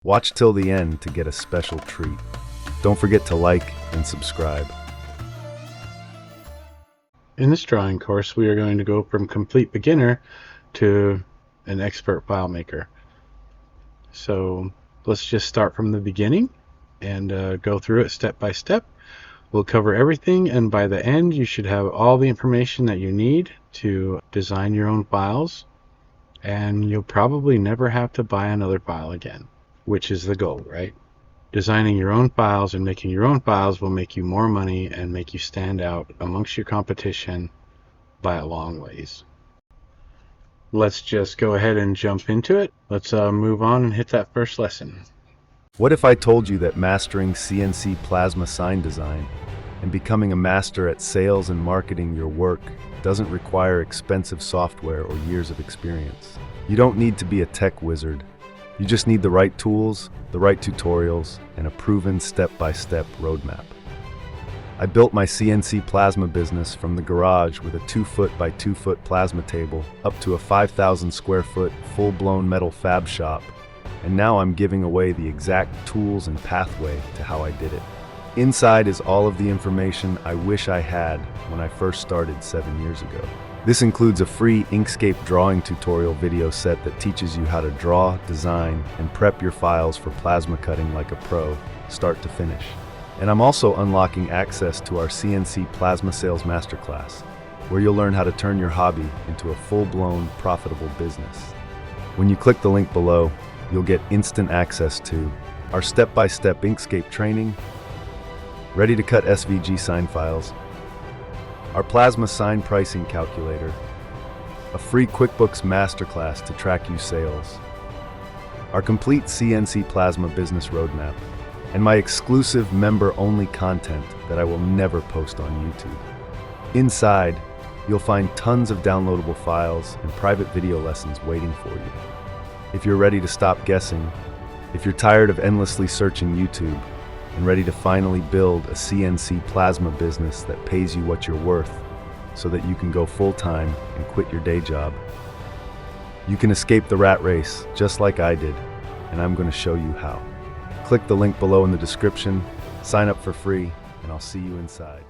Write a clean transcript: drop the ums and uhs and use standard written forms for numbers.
Watch till the end to get a special treat. Don't forget to like and subscribe. In this drawing course, we are going to go from complete beginner to an expert file maker. So let's just start from the beginning and go through it step by step. We'll cover everything, and by the end you should have all the information that you need to design your own files, and you'll probably never have to buy another file again, which is the goal, right? Designing your own files and making your own files will make you more money and make you stand out amongst your competition by a long ways. Let's just go ahead and jump into it. Let's move on and hit that first lesson. What if I told you that mastering CNC plasma sign design and becoming a master at sales and marketing your work doesn't require expensive software or years of experience? You don't need to be a tech wizard. You just need the right tools, the right tutorials, and a proven step-by-step roadmap. I built my CNC plasma business from the garage with a 2-foot by 2-foot plasma table up to a 5,000 square foot full-blown metal fab shop, and now I'm giving away the exact tools and pathway to how I did it. Inside is all of the information I wish I had when I first started 7 years ago. This includes a free Inkscape drawing tutorial video set that teaches you how to draw, design, and prep your files for plasma cutting like a pro, start to finish. And I'm also unlocking access to our CNC Plasma Sales Masterclass, where you'll learn how to turn your hobby into a full-blown, profitable business. When you click the link below, you'll get instant access to our step-by-step Inkscape training, ready to cut SVG sign files, our plasma sign pricing calculator, a free QuickBooks masterclass to track your sales, our complete CNC plasma business roadmap, and my exclusive member-only content that I will never post on YouTube. Inside, you'll find tons of downloadable files and private video lessons waiting for you. If you're ready to stop guessing, if you're tired of endlessly searching YouTube, and ready to finally build a CNC plasma business that pays you what you're worth so that you can go full-time and quit your day job, you can escape the rat race just like I did, and I'm going to show you how. Click the link below in the description, sign up for free, and I'll see you inside.